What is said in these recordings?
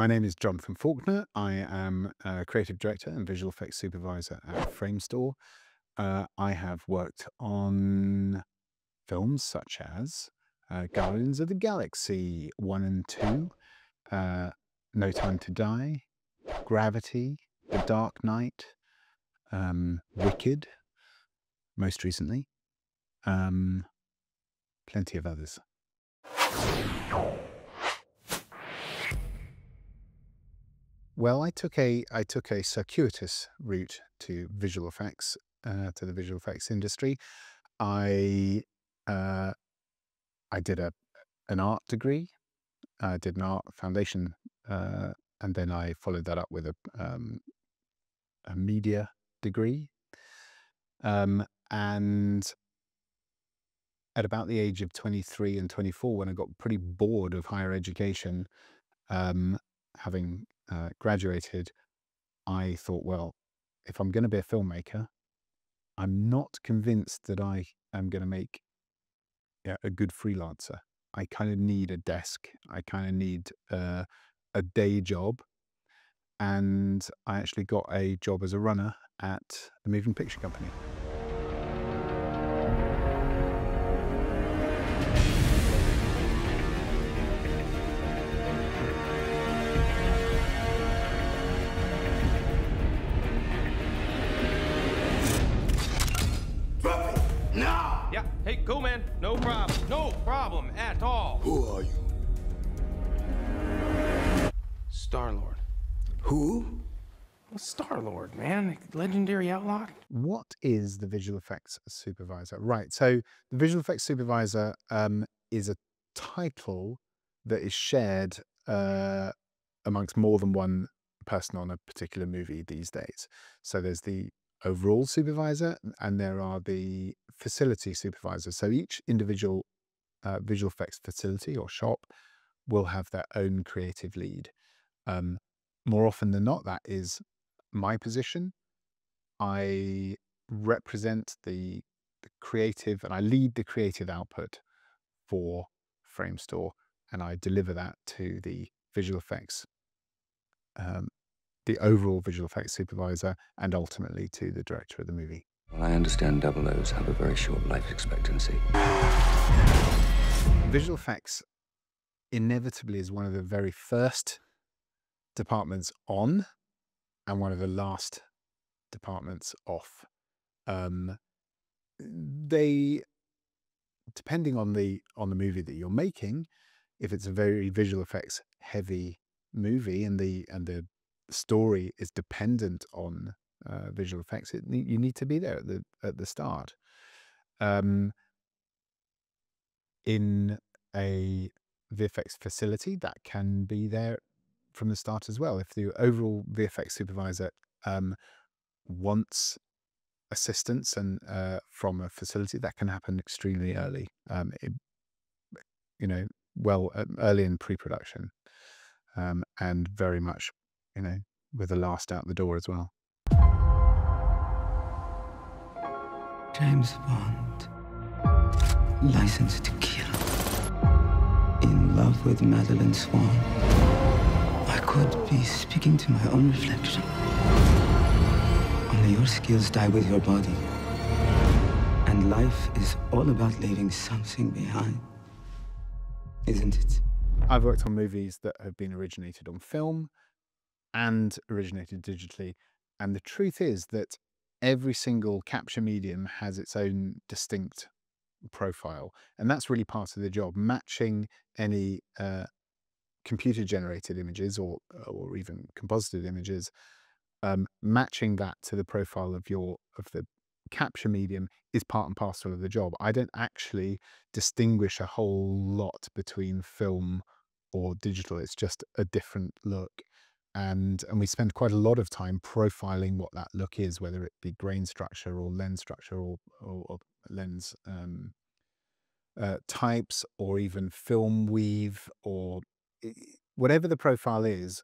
My name is Jonathan Fawkner. I am a creative director and visual effects supervisor at Framestore. I have worked on films such as Guardians of the Galaxy 1 and 2, No Time to Die, Gravity, The Dark Knight, Wicked, most recently, plenty of others. Well, I took a circuitous route to visual effects, to the visual effects industry. I did an art degree. I did an art foundation, and then I followed that up with a media degree. And at about the age of 23 and 24, when I got pretty bored of higher education, having graduated, I thought, well, if I'm going to be a filmmaker, I'm not convinced that I am going to make a good freelancer. I kind of need a desk. I kind of need a day job. And I actually got a job as a runner at a moving picture company. Yeah, hey, cool, man. No problem. No problem at all. Who are you? Star-Lord. Who? Well, Star-Lord, man. Legendary outlaw. What is the visual effects supervisor? Right, so the visual effects supervisor is a title that is shared amongst more than one person on a particular movie these days. So there's the overall supervisor and there are the facility supervisors. So each individual visual effects facility or shop will have their own creative lead. More often than not, that is my position. I represent the creative and I lead the creative output for Framestore, and I deliver that to the visual effects, the overall visual effects supervisor, and ultimately to the director of the movie. Well, I understand double O's have a very short life expectancy. Visual effects inevitably is one of the very first departments on and one of the last departments off. They, depending on the movie that you're making, if it's a very visual effects heavy movie and the story is dependent on visual effects, you need to be there at the start. In a VFX facility, that can be there from the start as well. If the overall VFX supervisor wants assistance and from a facility, that can happen extremely early. Early in pre-production, and very much, with the last out the door as well. James Bond, licensed to kill, in love with Madeline Swan. I could be speaking to my own reflection. Only your skills die with your body. And life is all about leaving something behind, isn't it? I've worked on movies that have been originated on film and originated digitally. And the truth is that every single capture medium has its own distinct profile. And that's really part of the job, matching any computer-generated images or even composited images, matching that to the profile of the capture medium is part and parcel of the job. I don't actually distinguish a whole lot between film or digital. It's just a different look. And we spend quite a lot of time profiling what that look is, whether it be grain structure or lens structure or lens types, or even film weave, or whatever the profile is,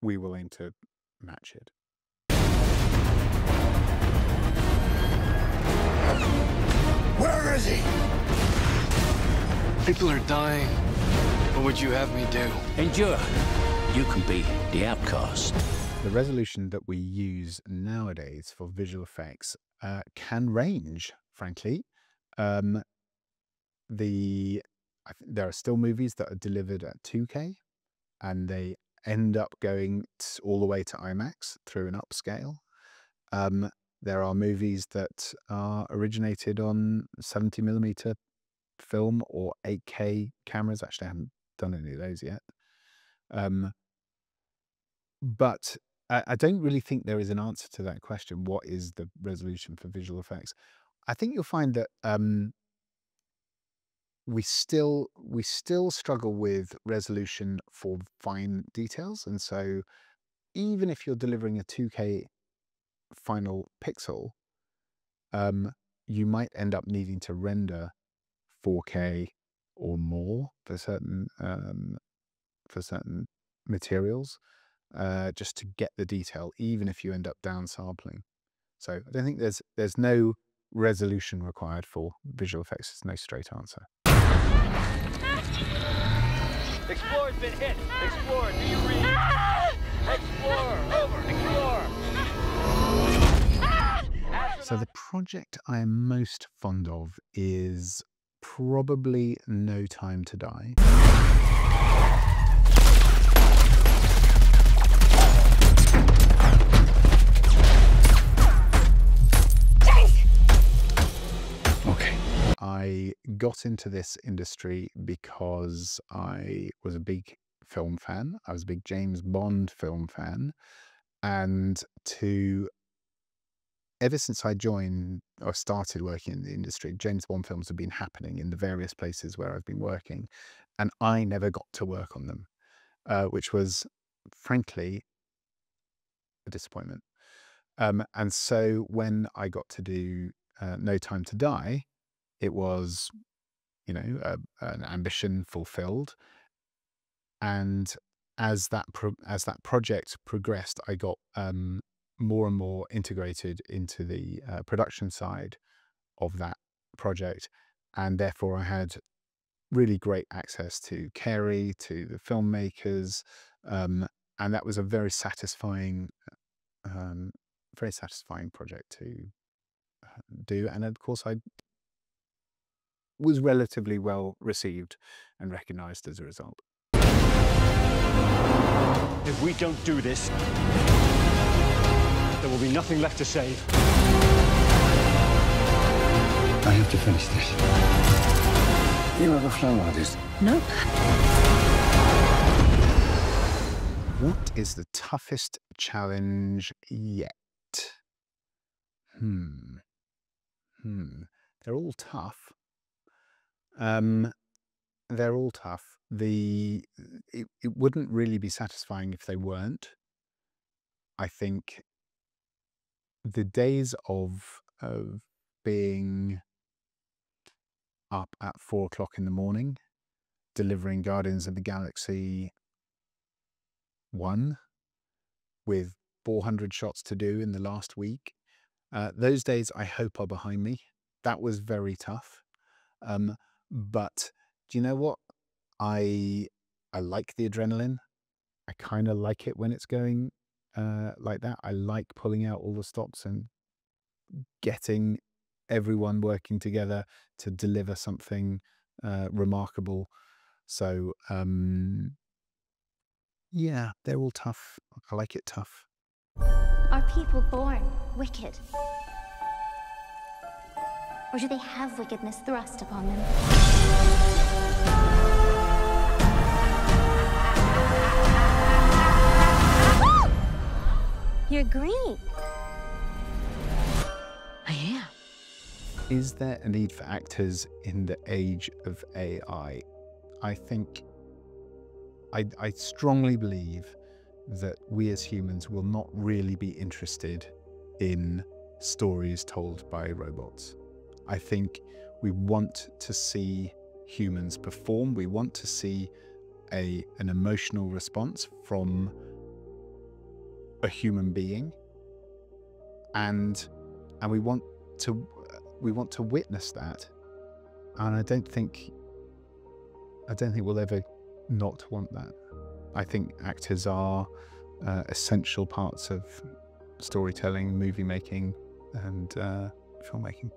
we will aim to match it. Where is he? People are dying What would you have me do? Endure. You can be the outcast. The resolution that we use nowadays for visual effects can range, frankly. There are still movies that are delivered at 2K, and they end up going all the way to IMAX through an upscale. There are movies that are originated on 70mm film or 8K cameras. Actually, I haven't done any of those yet. But I don't really think there is an answer to that question. What is the resolution for visual effects? I think you'll find that we still struggle with resolution for fine details. And so even if you're delivering a 2K final pixel, you might end up needing to render 4K or more for certain materials, just to get the detail, even if you end up downsampling. So I don't think there's no resolution required for visual effects. There's no straight answer. Explorer's been hit. Explorer, do you read? Explorer, over. Explorer. So the project I am most fond of is probably No Time to Die. Okay. I got into this industry because I was a big film fan. I was a big James Bond film fan. And ever since I joined or started working in the industry, James Bond films have been happening in the various places where I've been working. And I never got to work on them, which was, frankly, a disappointment. And so when I got to do No Time to Die, it was, an ambition fulfilled. And as that project progressed, I got more and more integrated into the production side of that project, and therefore I had really great access to Carey, to the filmmakers, and that was a very satisfying project to do. And of course, I was relatively well received and recognized as a result. If we don't do this, there will be nothing left to save. I have to finish this. You ever flown like this? Nope. What is the toughest challenge yet? They're all tough. They're all tough. It wouldn't really be satisfying if they weren't. I think the days of being up at 4 o'clock in the morning, delivering Guardians of the Galaxy 1 with 400 shots to do in the last week, those days I hope are behind me. That was very tough. But do you know what? I like the adrenaline. I kind of like it when it's going like that. I like pulling out all the stops and getting everyone working together to deliver something remarkable. So yeah, they're all tough. I like it tough. Are people born wicked? Or do they have wickedness thrust upon them? You're green. I am. Is there a need for actors in the age of AI? I think, I strongly believe that we as humans will not really be interested in stories told by robots. I think we want to see humans perform. We want to see an emotional response from a human being, and we want to witness that. And I don't think we'll ever not want that. I think actors are essential parts of storytelling, movie making, and filmmaking.